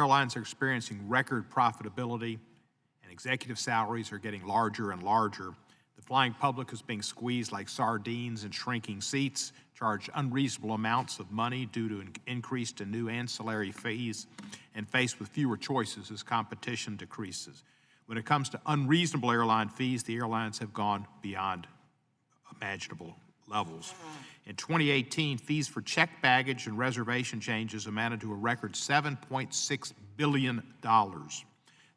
airlines are experiencing record profitability, and executive salaries are getting larger and larger. The flying public is being squeezed like sardines in shrinking seats, charged unreasonable amounts of money due to an increase to new ancillary fees, and faced with fewer choices as competition decreases. When it comes to unreasonable airline fees, the airlines have gone beyond imaginable levels. In 2018, fees for checked baggage and reservation changes amounted to a record $7.6 billion.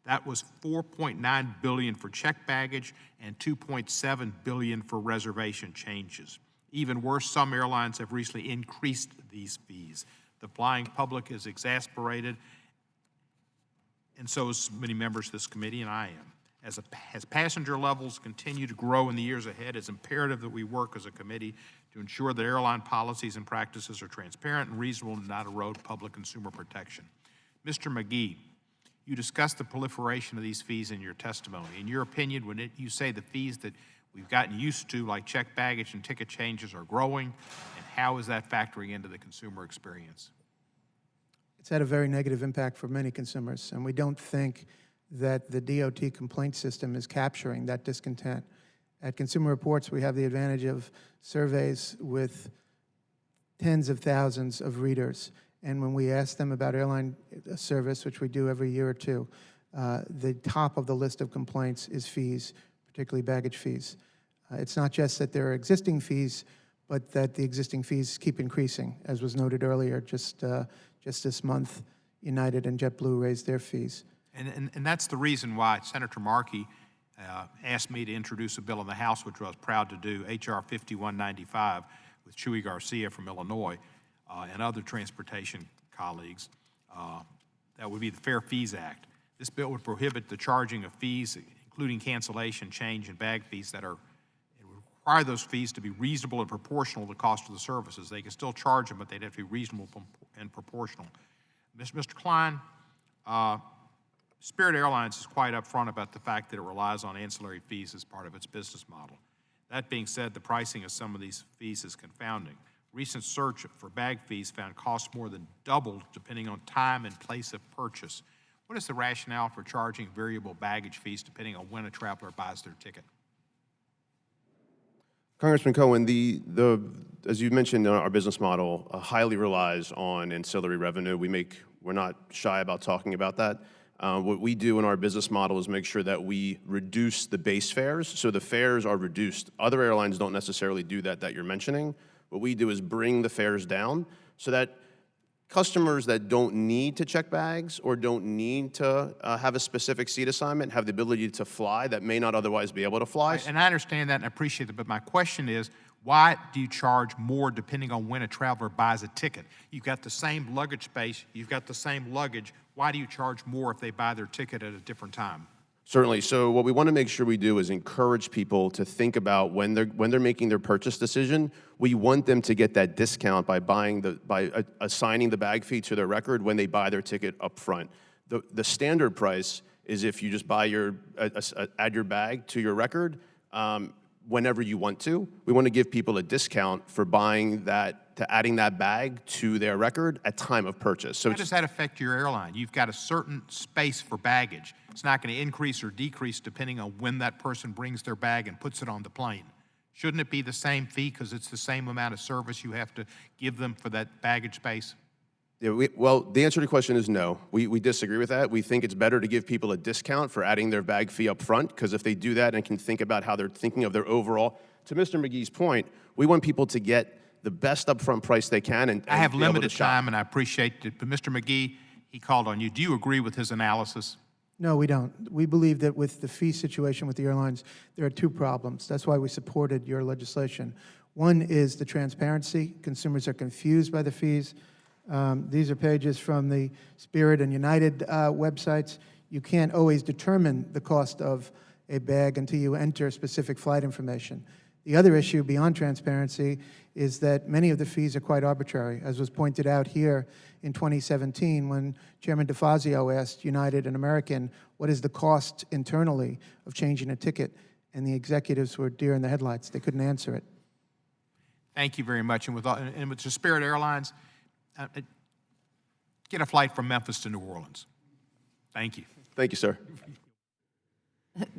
That was $4.9 billion for checked baggage and $2.7 billion for reservation changes. Even worse, some airlines have recently increased these fees. The flying public is exasperated, and so is many members of this committee, and I am. As passenger levels continue to grow in the years ahead, it's imperative that we work as a committee to ensure that airline policies and practices are transparent and reasonable and not erode public consumer protection. Mr. McGee, you discussed the proliferation of these fees in your testimony. In your opinion, when you say the fees that we've gotten used to, like checked baggage and ticket changes, are growing, and how is that factoring into the consumer experience? It's had a very negative impact for many consumers, and we don't think that the DOT complaint system is capturing that discontent. At Consumer Reports, we have the advantage of surveys with tens of thousands of readers. And when we ask them about airline service, which we do every year or two, the top of the list of complaints is fees, particularly baggage fees. It's not just that there are existing fees, but that the existing fees keep increasing. As was noted earlier, just this month, United and JetBlue raised their fees. And that's the reason why Senator Markey asked me to introduce a bill in the House, which I was proud to do, H.R. 5195, with Chuy Garcia from Illinois and other transportation colleagues. That would be the Fair Fees Act. This bill would prohibit the charging of fees, including cancellation, change, and bag fees it would require those fees to be reasonable and proportional to the cost of the services. They can still charge them, but they'd have to be reasonable and proportional. Mr. Klein, Spirit Airlines is quite upfront about the fact that it relies on ancillary fees as part of its business model. That being said, the pricing of some of these fees is confounding. Recent search for bag fees found costs more than doubled depending on time and place of purchase. What is the rationale for charging variable baggage fees depending on when a traveler buys their ticket? Congressman Cohen, as you mentioned, our business model highly relies on ancillary revenue. We're not shy about talking about that. What we do in our business model is make sure that we reduce the base fares, so the fares are reduced. Other airlines don't necessarily do that you're mentioning. What we do is bring the fares down so that customers that don't need to check bags or don't need to have a specific seat assignment have the ability to fly that may not otherwise be able to fly. And I understand that and appreciate it, but my question is, why do you charge more depending on when a traveler buys a ticket? You've got the same luggage space, you've got the same luggage. Why do you charge more if they buy their ticket at a different time? Certainly. So what we want to make sure we do is encourage people to think about when they're making their purchase decision. We want them to get that discount by assigning the bag fee to their record when they buy their ticket up front. The standard price is if you just buy add your bag to your record whenever you want to. We want to give people a discount for adding that bag to their record at time of purchase. So how does that affect your airline? You've got a certain space for baggage. It's not going to increase or decrease depending on when that person brings their bag and puts it on the plane. Shouldn't it be the same fee because it's the same amount of service you have to give them for that baggage space? Yeah, well, the answer to the question is no. We disagree with that. We think it's better to give people a discount for adding their bag fee up front, because if they do that and can think about how they're thinking of their overall, to Mr. McGee's point, we want people to get the best upfront price they can. And I have limited time, and I appreciate it, but Mr. McGee, he called on you. Do you agree with his analysis? No, we don't. We believe that with the fee situation with the airlines, there are two problems. That's why we supported your legislation. One is the transparency. Consumers are confused by the fees. These are pages from the Spirit and United websites. You can't always determine the cost of a bag until you enter specific flight information. The other issue beyond transparency is that many of the fees are quite arbitrary, as was pointed out here in 2017 when Chairman DeFazio asked United and American, what is the cost internally of changing a ticket? And the executives were deer in the headlights. They couldn't answer it. Thank you very much. And with the Spirit Airlines, get a flight from Memphis to New Orleans. Thank you. Thank you, sir.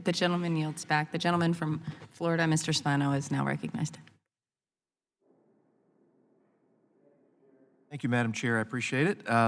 The gentleman yields back. The gentleman from Florida, Mr. Spano, is now recognized. Thank you, Madam Chair. I appreciate it.